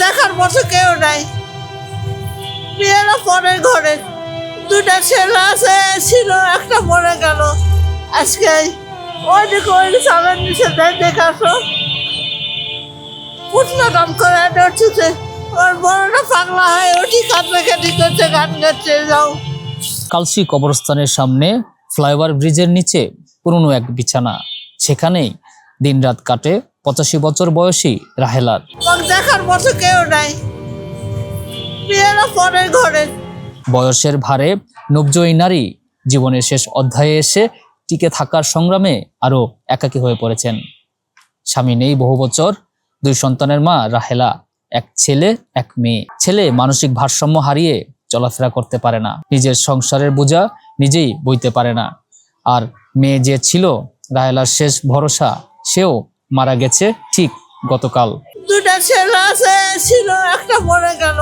দেখার মতো কেউ নাই। মেয়েরা পরের ঘরে, দুটা ছেলে আছে, ছিল একটা মরে গেল আজকে। ওইদিকে ওই সামনের নিচে দেখাছো পুতলা দাম করে ধরছে। ওর বড়টা পাগলা হয়, ওটি কাঁদতে করছে, গান গাচ্ছে। যাও কালসি কবরস্থানের সামনে ফ্লাইওভার ব্রিজের নিচে পুরনো এক বিছানা, সেখানেই দিনরাত কাটে 85 বছর বয়সী রাহেলার। দেখার মতো কেউ নাই। মেয়েরা পরের ঘরে। বয়সের ভারে নবজয়ী নারী জীবনের শেষ অধ্যায়ে এসে টিকে থাকার সংগ্রামে আরো একাকী হয়ে পড়েছেন। স্বামী নেই বহু বছর, 2 সন্তানের মা রাহেলা, এক ছেলে এক মেয়ে। ছেলে মানসিক ভারসাম্য হারিয়ে চলাফেরা করতে পারে না, নিজের সংসারের বোঝা নিজেই বইতে পারে না। আর মেয়ে যে ছিল রাহেলার শেষ ভরসা, সেও মারা গেছে ঠিক গতকাল। দুটা ছেলে আছে, ছিল একটা মরে গেল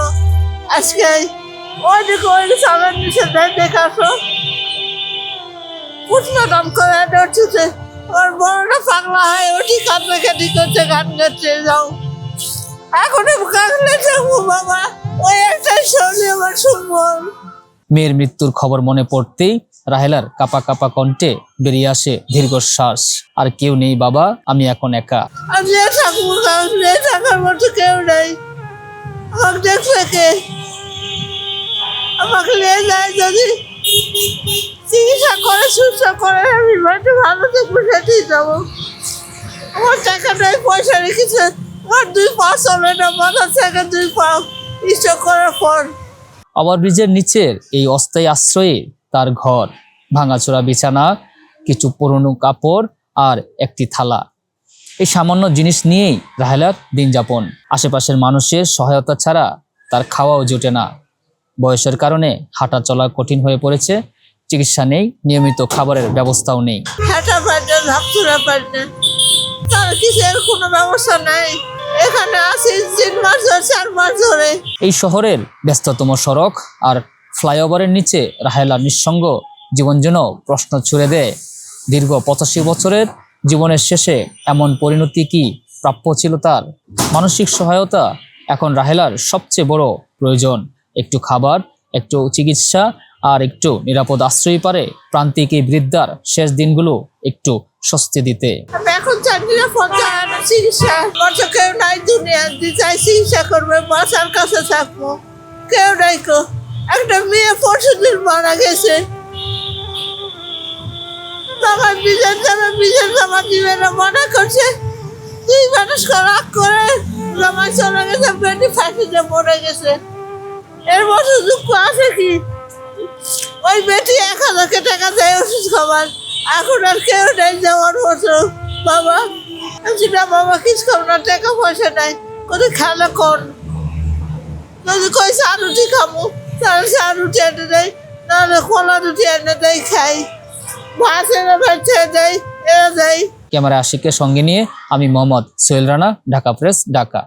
আজকে। ওইদিকে ওই সামনের নিচে দেখাছো পুতলা দাম করে ধরছে। ওর বড়টা পাগলা হয়, ওটি কাঁদতে করছে, গান গাচ্ছে। যাও এখন কাঁদলে যাবো বাবা, ওই একটাই শরীর আমার শুনবো। মেয়ের মৃত্যুর খবর মনে পড়তেই রাহেলার কাপা কাপা কণ্ঠে বেরিয়ে আসে দীর্ঘশ্বাস। আর কেউ নেই বাবা, আমি এখন একা। আমি থাকবো, থাকার মতো কেউ নেই। আমাকে দেখবে কে? আমাকে নিয়ে যায় যদি চিকিৎসা করে, সুস্থ করে, আমি বাড়িতে ভালো থাকবো, সেটাই যাবো। আমার টাকা নেই, পয়সা রেখেছে। আমার 2 পা চলে না, মাথা থেকে 2 পা স্ট্রোক করার পর। ওভার ব্রিজের নিচের এই অস্থায়ী আশ্রয়ে তার ঘর, ভাঙাচোরা বিছানা, কিছু পুরনো কাপড় আর একটি থালা। এই সামান্য জিনিস নিয়েই রাহেলার দিন যাপন। আশেপাশের মানুষের সহায়তা ছাড়া তার খাওয়াও জোটে না। বয়সের কারণে হাঁটা চলা কঠিন হয়ে পড়েছে, চিকিৎসা নেই, নিয়মিত খাবারের ব্যবস্থাও নেই। হাঁটা পারছে, ঝাপচুরা পারছে, তার কিসের কোনো ব্যবস্থা নাই। এখানে আছি 3 মাস ধরে, 4 মাস ধরে। এই শহরের ব্যস্ততম সড়ক আর ফ্লাইওভারের নিচে রাহেলার নিঃসঙ্গ জীবন যেন প্রশ্ন ছুড়ে দেয়। দীর্ঘ 85 বছরের জীবনের শেষে এমন পরিণতি কি প্রাপ্য ছিল তার? মানসিক সহায়তা এখন রাহেলার সবচেয়ে বড় প্রয়োজন। একটু খাবার, একটু চিকিৎসা আর একটু নিরাপদ আশ্রয় পারে প্রান্তিক এই বৃদ্ধার শেষ দিনগুলো একটু স্বস্তি দিতে। আমি এখন চাকরিরা পঞ্চায়েত চিকিৎসা বছর কেউ নাই দুনিয়া, চাই চিকিৎসা করবে, বাসার কাছে থাকবো, কেউ নাই কো। একটা মেয়ে 40 দিন মারা গেছে, তখন বিজের জামা দিবে না মনে করছে। 2 মানুষ রাগ করে জামাই চলে গেছে, বেটি ফাঁসিতে মরে গেছে। এর বছর দুঃখ আছে কি? ওই বেটি 1000 টাকা দেয় ওষুধ খাবার, এখন আর কেউ নেই যাওয়ার মতো। বাবা না বাবা, কিছু খাবো না, টাকা পয়সা নাই, কোথায় খেলা কর। যদি কই চা রুটি খাবো, তাহলে চা রুটি এনে দেয়, নাহলে কলা রুটি এনে দেয়, খাই। ভাত এনে বেঁচে দেয়, এনে দেয়। ক্যামেরা আশিকের সঙ্গে নিয়ে আমি মোহাম্মদ সোহেল রানা, ঢাকা প্রেস, ঢাকা।